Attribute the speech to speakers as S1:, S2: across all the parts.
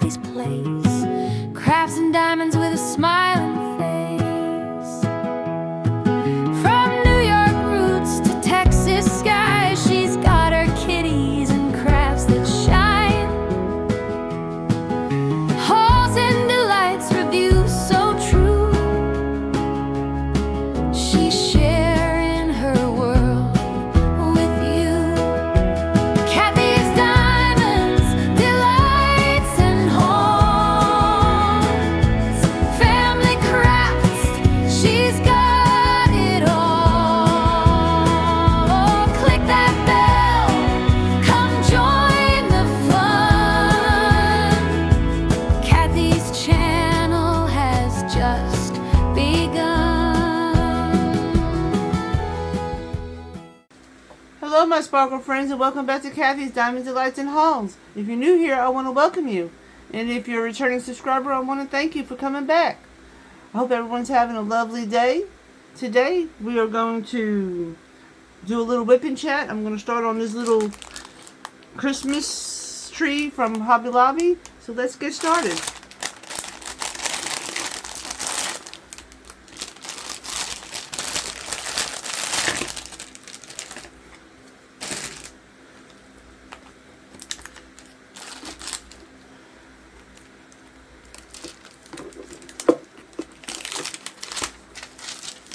S1: Kathy's place. Crafts and diamonds with a smiling face. From New York roots to Texas skies, she's got her kitties and crafts that shine. Halls and delights, reviews so true. She's sharing her world with you. Cathy's diamonds, delights and homes. Family crafts, she's got it all. Click that bell, come join the fun. Cathy's channel has just begun.
S2: Hello my sparkle friends, and welcome back to Cathy's Diamonds, Delights and Hauls. If you're new here, I want to welcome you. And if you're a returning subscriber, I want to thank you for coming back. I hope everyone's having a lovely day. Today, we are going to do a little WIP Chat. I'm going to start on this little Christmas tree from Hobby Lobby. So let's get started.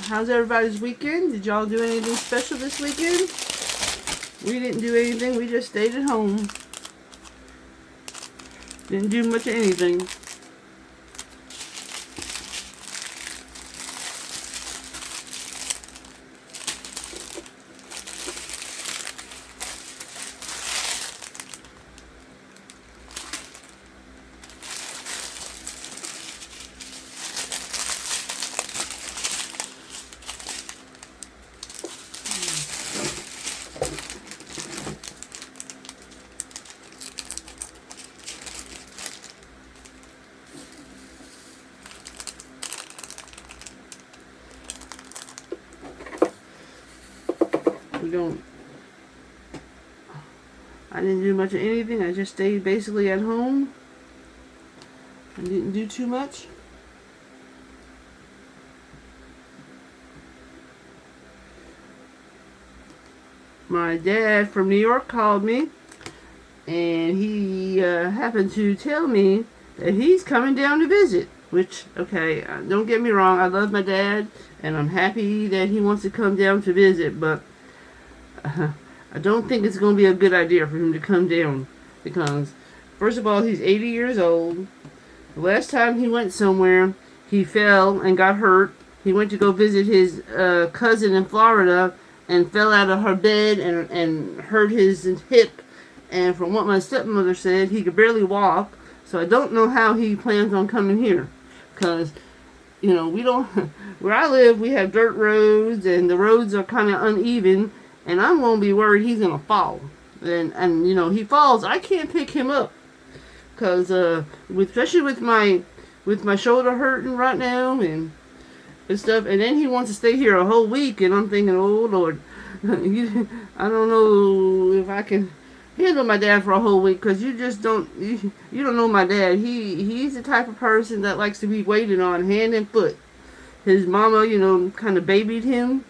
S2: How's everybody's weekend? Did y'all do anything special this weekend? We didn't do anything. We just stayed at home. Didn't do much of anything. I didn't do much of anything. I just stayed basically at home. I didn't do too much. My dad from New York called me, and he happened to tell me that he's coming down to visit. Which, okay, don't get me wrong, I love my dad, and I'm happy that he wants to come down to visit, but I don't think it's going to be a good idea for him to come down, because first of all, he's 80 years old. The last time he went somewhere, he fell and got hurt. He went to go visit his cousin in Florida and fell out of her bed and hurt his hip. And from what my stepmother said, he could barely walk. So I don't know how he plans on coming here, because you know, we don't, where I live, we have dirt roads, and the roads are kind of uneven, and I'm going to be worried he's going to fall. And you know, he falls, I can't pick him up, because, especially with my shoulder hurting right now, and stuff, and then he wants to stay here a whole week, and I'm thinking, oh Lord, I don't know if I can handle my dad for a whole week, because you just don't, you don't know my dad. He's the type of person that likes to be waited on hand and foot. His mama, you know, kind of babied him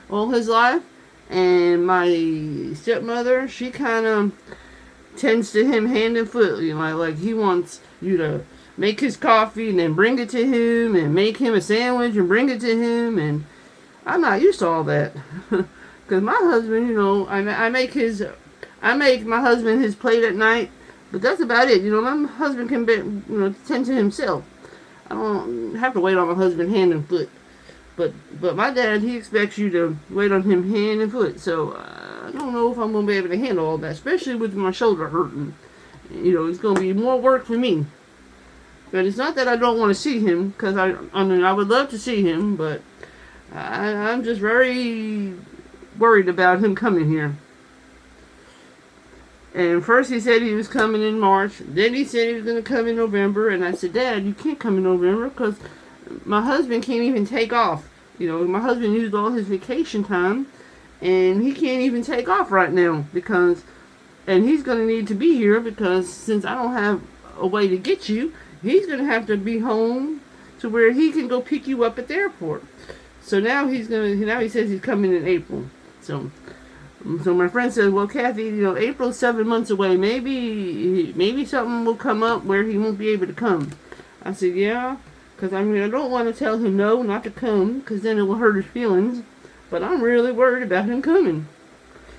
S2: all his life, and my stepmother, she kind of tends to him hand and foot. You know, like he wants you to make his coffee and then bring it to him, and make him a sandwich and bring it to him, and I'm not used to all that. Because my husband, you know, I make my husband his plate at night, but that's about it. You know, my husband can tend to himself. I don't have to wait on my husband hand and foot. But my dad, he expects you to wait on him hand and foot. So I don't know if I'm going to be able to handle all that, especially with my shoulder hurting. You know, it's going to be more work for me. But it's not that I don't want to see him, because I mean, I would love to see him, but I'm just very worried about him coming here. And first he said he was coming in March. Then he said he was going to come in November. And I said, Dad, you can't come in November, because my husband can't even take off. You know, my husband used all his vacation time, and he can't even take off right now, because, and he's going to need to be here, because since I don't have a way to get you. He's going to have to be home to where he can go pick you up at the airport. So now he says he's coming in April. So my friend said, well, Cathy, April's 7 months away. Maybe something will come up where he won't be able to come. I said, yeah, because I don't want to tell him no, not to come, because then it will hurt his feelings. But I'm really worried about him coming,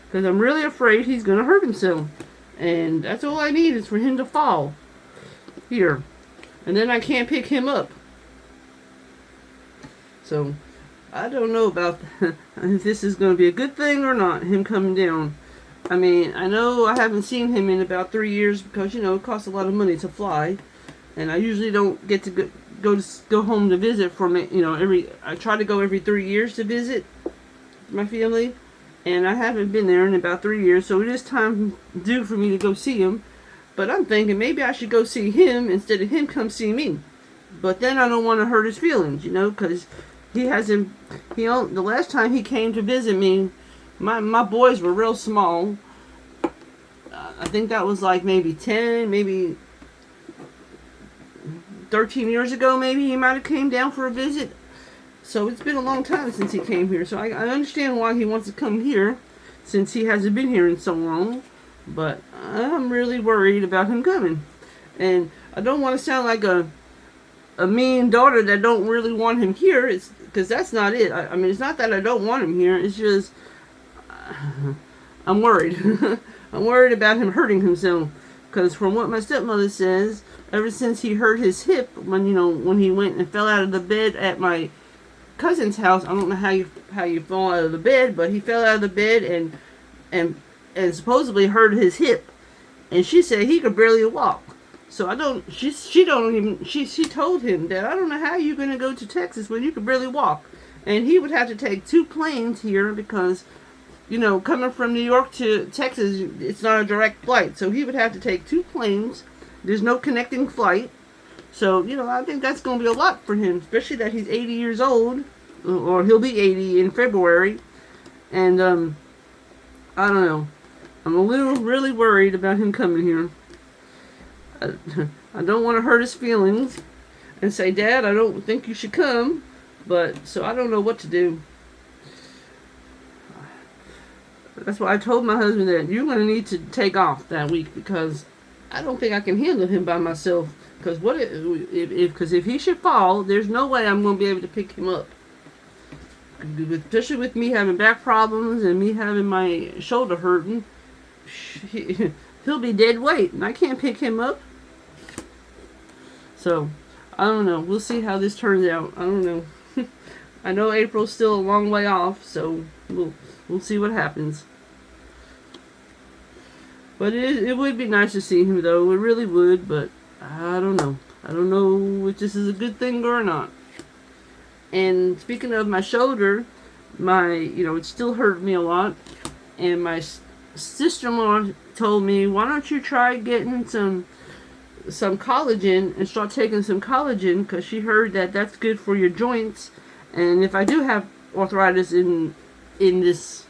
S2: because I'm really afraid he's going to hurt himself. And that's all I need is for him to fall here. And then I can't pick him up. So I don't know about if this is going to be a good thing or not, him coming down. I mean, I know I haven't seen him in about 3 years because, it costs a lot of money to fly. And I usually don't get to go home to visit for me. I try to go every 3 years to visit my family. And I haven't been there in about 3 years, so it is time due for me to go see him. But I'm thinking maybe I should go see him instead of him come see me. But then I don't want to hurt his feelings, because the last time he came to visit me, my boys were real small. I think that was like maybe 10, maybe 13 years ago, maybe he might have came down for a visit. So it's been a long time since he came here. So I understand why he wants to come here, since he hasn't been here in so long. But I'm really worried about him coming. And I don't want to sound like a mean daughter that don't really want him here. It's because that's not it. I mean, it's not that I don't want him here. It's just I'm worried. I'm worried about him hurting himself. Because from what my stepmother says, ever since he hurt his hip when he went and fell out of the bed at my cousin's house, I don't know how you fall out of the bed, but he fell out of the bed and supposedly hurt his hip, and she said he could barely walk. So she told him that I don't know how you're gonna go to Texas when you could barely walk, and he would have to take 2 planes here because coming from New York to Texas, it's not a direct flight, so he would have to take 2 planes. There's no connecting flight. So, I think that's going to be a lot for him, especially that he's 80 years old, or he'll be 80 in February. And, I don't know. I'm really worried about him coming here. I don't want to hurt his feelings and say, Dad, I don't think you should come. So I don't know what to do. That's why I told my husband that you're going to need to take off that week, because I don't think I can handle him by myself. Because if he should fall, there's no way I'm going to be able to pick him up. Especially with me having back problems and me having my shoulder hurting, he'll be dead weight, and I can't pick him up. So, I don't know. We'll see how this turns out. I don't know. I know April's still a long way off, so we'll see what happens. But it would be nice to see him, though. It really would, but I don't know. I don't know if this is a good thing or not. And speaking of my shoulder, it still hurt me a lot. And my sister-in-law told me, why don't you try getting some collagen and start taking some collagen, because she heard that that's good for your joints. And if I do have arthritis in this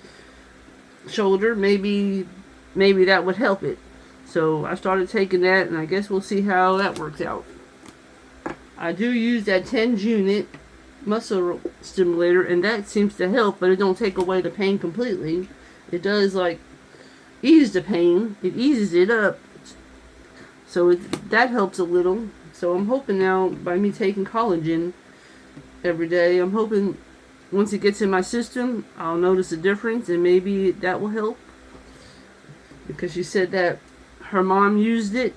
S2: shoulder, maybe that would help it. So I started taking that, and I guess we'll see how that works out. I do use that 10 unit muscle stimulator, and that seems to help, but it don't take away the pain completely. It does ease the pain. It eases it up. So that helps a little. So I'm hoping now, by me taking collagen every day, I'm hoping once it gets in my system, I'll notice a difference, and maybe that will help. Because she said that her mom used it,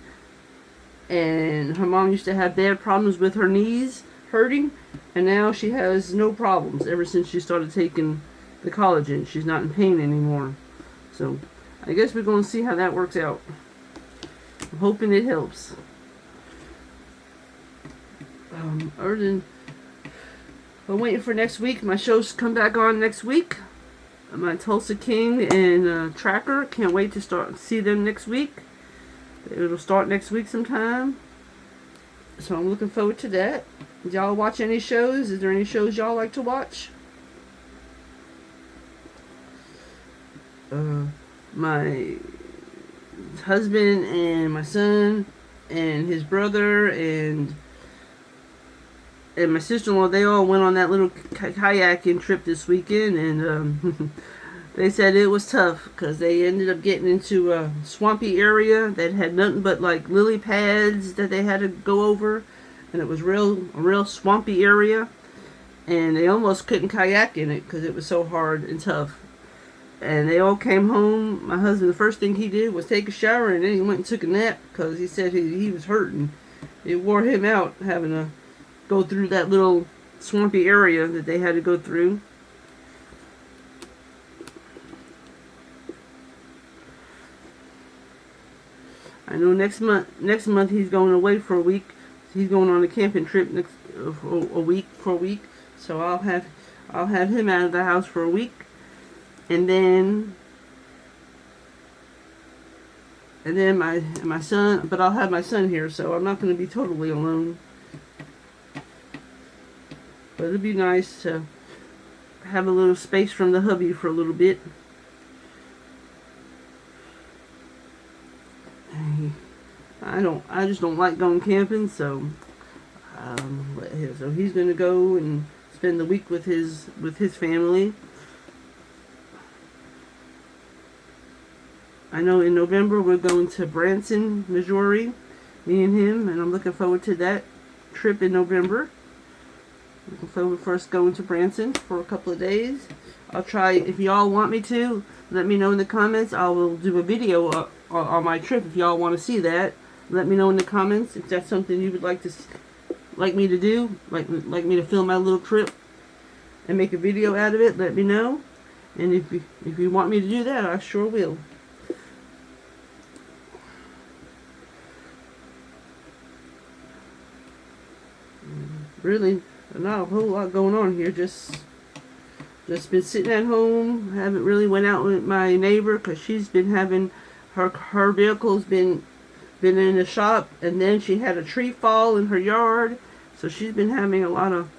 S2: and her mom used to have bad problems with her knees hurting, and now she has no problems ever since she started taking the collagen. She's not in pain anymore. So I guess we're going to see how that works out. I'm hoping it helps. Other than, I'm waiting for next week. My shows come back on next week. My Tulsa King and Tracker. Can't wait to see them next week. It'll start next week sometime. So I'm looking forward to that. Did y'all watch any shows? Is there any shows y'all like to watch? My husband and my son and his brother and my sister-in-law, they all went on that little kayaking trip this weekend, and they said it was tough because they ended up getting into a swampy area that had nothing but like lily pads that they had to go over, and it was a real swampy area, and they almost couldn't kayak in it because it was so hard and tough. And they all came home. My husband, the first thing he did was take a shower, and then he went and took a nap because he said he was hurting. It wore him out having to go through that little swampy area that they had to go through. I know next month he's going away for a week. He's going on a camping trip for a week. So I'll have him out of the house for a week, and then my son. But I'll have my son here, so I'm not going to be totally alone. But it'd be nice to have a little space from the hubby for a little bit. I just don't like going camping, so he's gonna go and spend the week with his family. I know in November we're going to Branson, Missouri, me and him, and I'm looking forward to that trip in November. Looking forward to first going to Branson for a couple of days. I'll try, if y'all want me to, let me know in the comments. I will do a video on my trip if y'all want to see that. Let me know in the comments if that's something you would like me to do, like me to film my little trip and make a video out of it. Let me know, and if you want me to do that, I sure will. Really, not a whole lot going on here. Just been sitting at home. Haven't really went out with my neighbor because she's been having her vehicle's been in the shop, and then she had a tree fall in her yard, so she's been having a lot of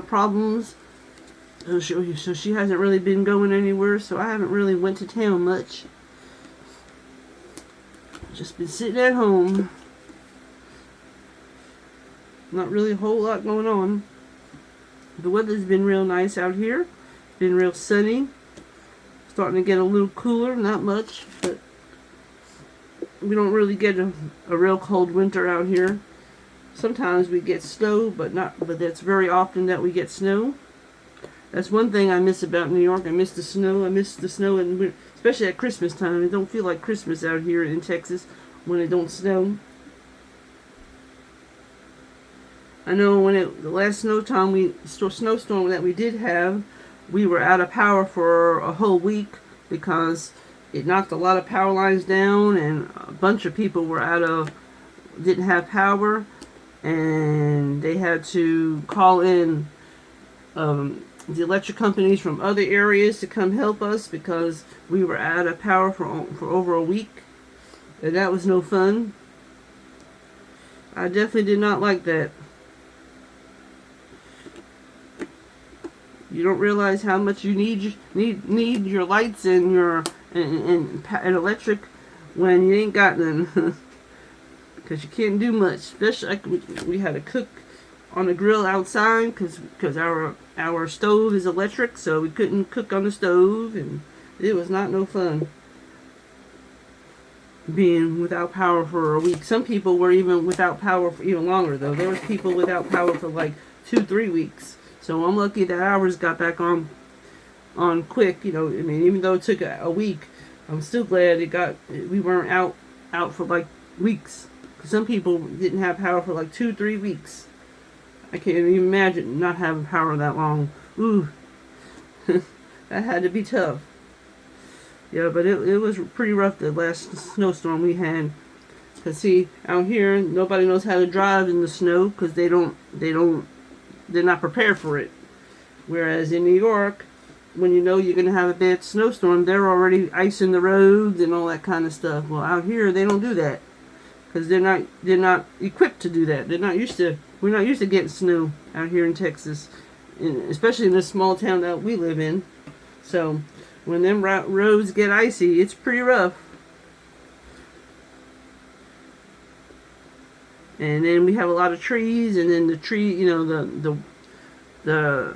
S2: problems. So she hasn't really been going anywhere. So I haven't really went to town much. Just been sitting at home. Not really a whole lot going on. The weather's been real nice out here. Been real sunny. Starting to get a little cooler, not much, but we don't really get a real cold winter out here. Sometimes we get snow, but that's very often that we get snow. That's one thing I miss about New York. I miss the snow. I miss the snow, especially at Christmas time. It don't feel like Christmas out here in Texas when it don't snow. I know when the last snowstorm that we did have, we were out of power for a whole week because it knocked a lot of power lines down, and a bunch of people didn't have power, and they had to call in the electric companies from other areas to come help us because we were out of power for over a week, and that was no fun. I definitely did not like that. You don't realize how much you need your lights and your and electric when you ain't got none, because you can't do much. Especially like we had to cook on the grill outside because our stove is electric, so we couldn't cook on the stove, and it was not no fun being without power for a week. Some people were even without power for even longer, though. There was people without power for like 2-3 weeks. So I'm lucky that ours got back on quick. You know, I mean, even though it took a week, I'm still glad we weren't out for like weeks. Some people didn't have power for like 2-3 weeks. I can't even imagine not having power that long. Ooh, that had to be tough. Yeah, but it was pretty rough the last snowstorm we had. Cause see, out here nobody knows how to drive in the snow because they're not prepared for it. Whereas in New York, when you know you're going to have a bad snowstorm, they're already icing the roads and all that kind of stuff. Well, out here they don't do that because they're not equipped to do that. We're not used to getting snow out here in Texas, especially in this small town that we live in. So when them roads get icy, it's pretty rough. And then we have a lot of trees, and then the tree, you know, the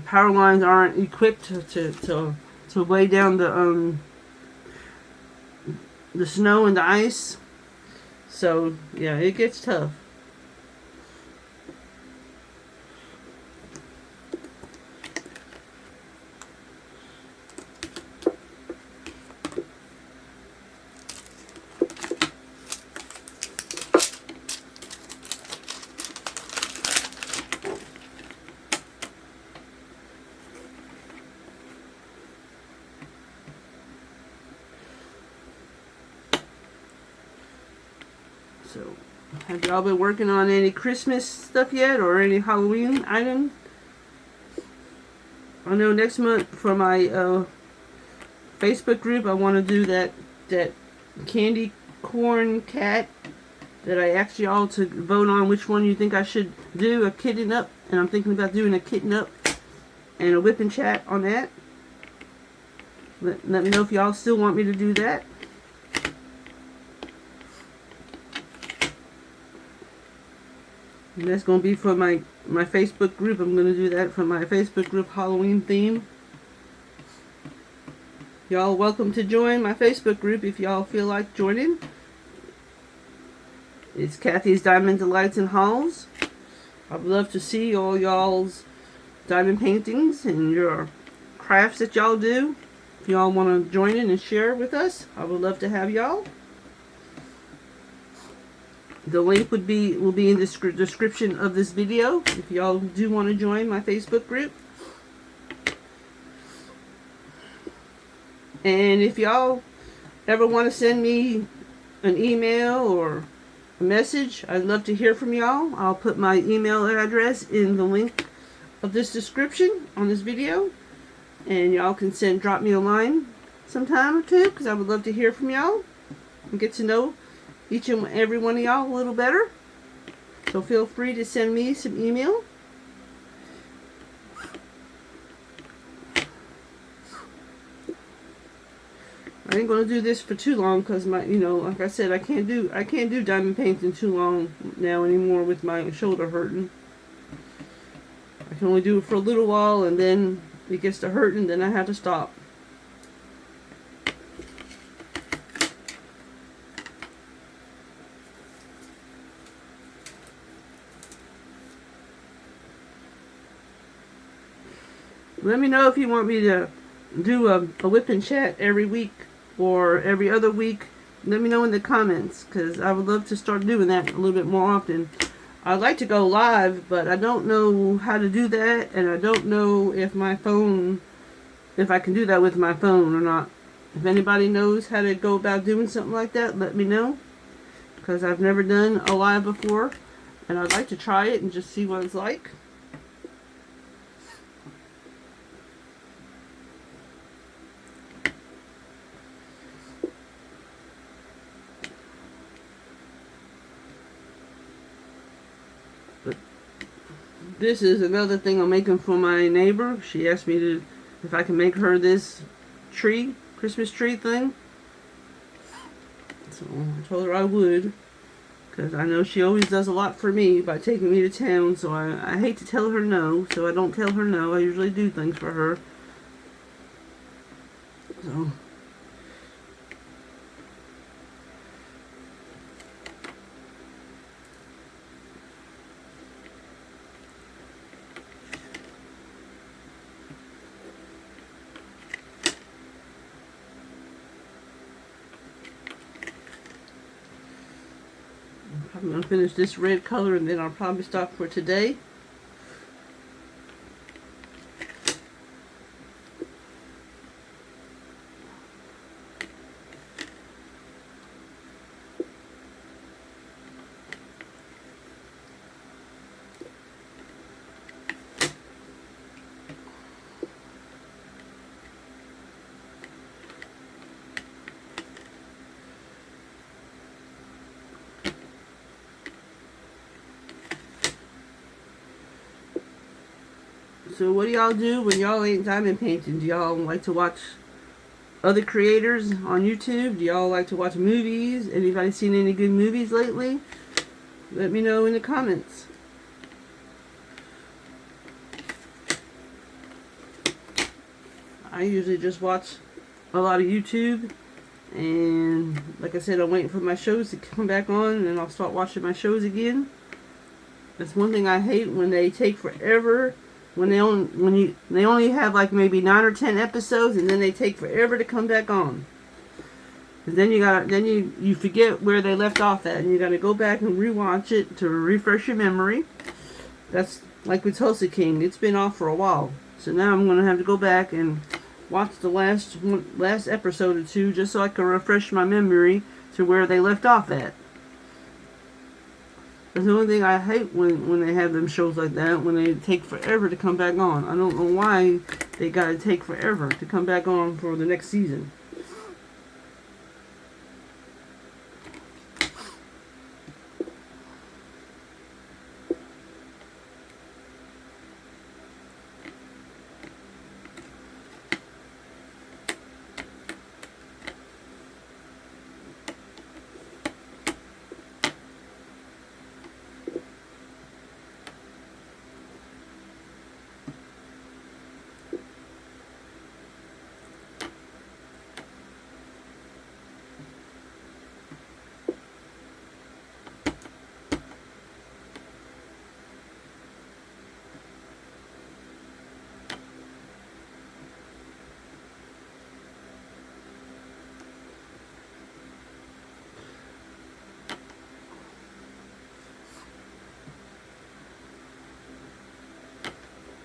S2: power lines aren't equipped to weigh down the snow and the ice. So yeah, it gets tough. So, have y'all been working on any Christmas stuff yet, or any Halloween items? I know next month for my Facebook group, I want to do that candy corn cat that I asked y'all to vote on which one you think I should do, a kitten up, and I'm thinking about doing a kitten up and a WIP Chat on that. Let me know if y'all still want me to do that. And that's going to be for my Facebook group. I'm going to do that for my Facebook group Halloween theme. Y'all welcome to join my Facebook group if y'all feel like joining. It's Cathy's Diamond Delights and Hauls. I'd love to see all y'all's diamond paintings and your crafts that y'all do. If y'all want to join in and share with us, I would love to have y'all. The link will be in the description of this video if y'all do want to join my Facebook group. And if y'all ever want to send me an email or a message, I'd love to hear from y'all. I'll put my email address in the link of this description on this video. And y'all can drop me a line sometime or two, because I would love to hear from y'all and get to know each and every one of y'all a little better. So feel free to send me some email. I ain't gonna do this for too long because like I said, I can't do diamond painting too long now anymore with my shoulder hurting. I can only do it for a little while, and then it gets to hurting, then I have to stop. Let me know if you want me to do a WIP Chat every week or every other week. Let me know in the comments, because I would love to start doing that a little bit more often. I'd like to go live, but I don't know how to do that, and I don't know if I can do that with my phone or not. If anybody knows how to go about doing something like that, let me know, because I've never done a live before, and I'd like to try it and just see what it's like. This is another thing I'm making for my neighbor. She asked me if I can make her this Christmas tree thing. So I told her I would, because I know she always does a lot for me by taking me to town. So I hate to tell her no, so I don't tell her no. I usually do things for her. So I'm going to finish this red color, and then I'll probably stop for today. So what do y'all do when y'all ain't diamond painting? Do y'all like to watch other creators on YouTube? Do y'all like to watch movies? Anybody seen any good movies lately? Let me know in the comments. I usually just watch a lot of YouTube, and like I said, I'm waiting for my shows to come back on, and then I'll start watching my shows again. That's one thing I hate, when they take forever. When they only have like maybe 9 or 10 episodes, and then they take forever to come back on. And then you forget where they left off at, and you gotta go back and rewatch it to refresh your memory. That's like with Tulsa King. It's been off for a while, so now I'm gonna have to go back and watch the last episode or two, just so I can refresh my memory to where they left off at. That's the only thing I hate, when they have them shows like that, when they take forever to come back on. I don't know why they gotta take forever to come back on for the next season.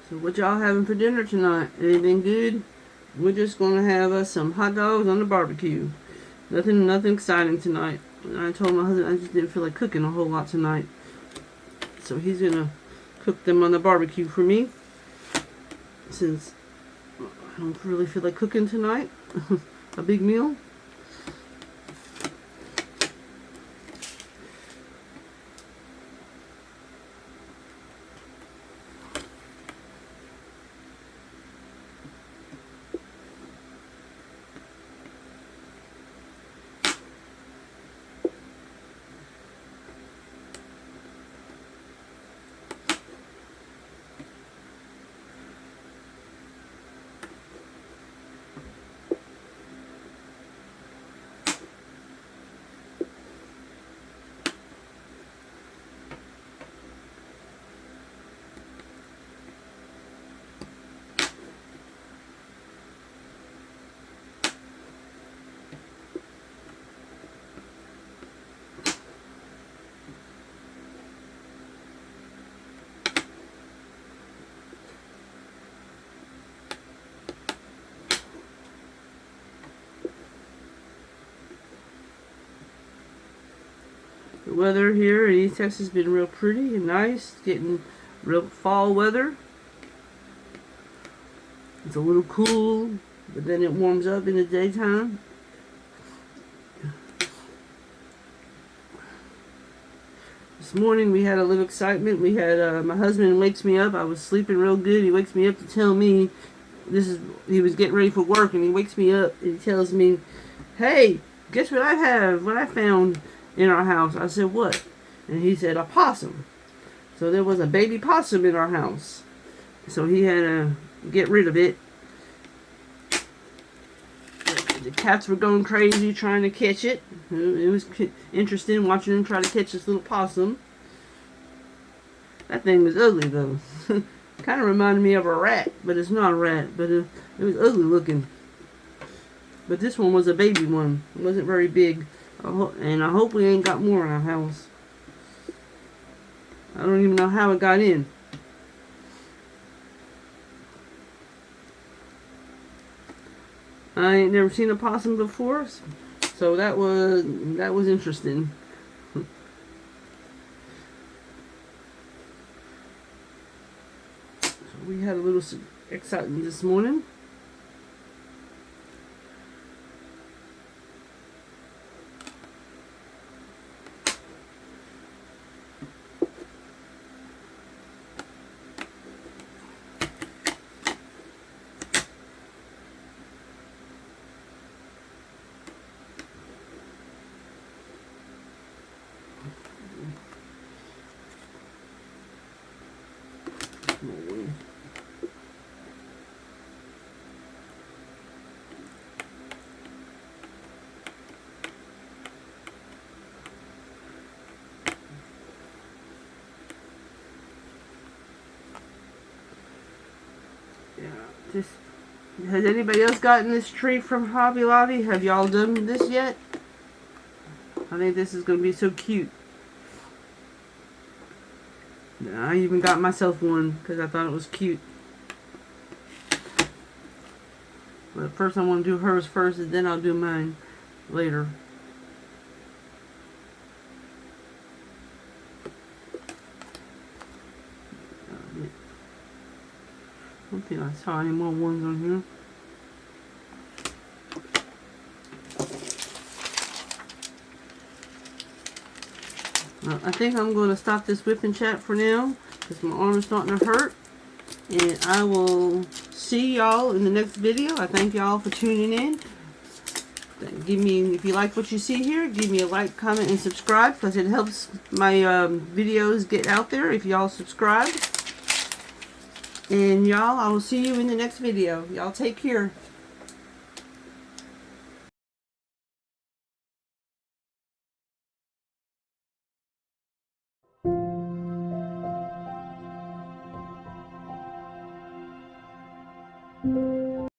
S2: So what y'all having for dinner tonight? Anything good? We're just gonna have some hot dogs on the barbecue. Nothing exciting tonight. I told my husband I just didn't feel like cooking a whole lot tonight, so he's gonna cook them on the barbecue for me, since I don't really feel like cooking tonight. A big meal. The weather here in East Texas has been real pretty and nice, getting real fall weather. It's a little cool, but then it warms up in the daytime. This morning we had a little excitement. We had my husband wakes me up. I was sleeping real good. He wakes me up to tell me he was getting ready for work, and he wakes me up and he tells me, "Hey, guess what I found in our house." I said, "What?" And he said, "A possum." So there was a baby possum in our house. So he had to get rid of it. The cats were going crazy trying to catch it. It was interesting watching them try to catch this little possum. That thing was ugly though. Kind of reminded me of a rat, but it's not a rat. But it was ugly looking. But this one was a baby one. It wasn't very big. And I hope we ain't got more in our house. I don't even know how it got in. I ain't never seen a possum before, so that was interesting. So we had a little excitement this morning. Just, has anybody else gotten this tree from Hobby Lobby? Have y'all done this yet? I think this is going to be so cute. I even got myself one because I thought it was cute. But first I want to do hers first, and then I'll do mine later. I don't think I saw any more ones on here. I think I'm going to stop this WIP Chat for now because my arm is starting to hurt. And I will see y'all in the next video. I thank y'all for tuning in. If you like what you see here, give me a like, comment, and subscribe because it helps my videos get out there if y'all subscribe. And y'all, I will see you in the next video. Y'all take care.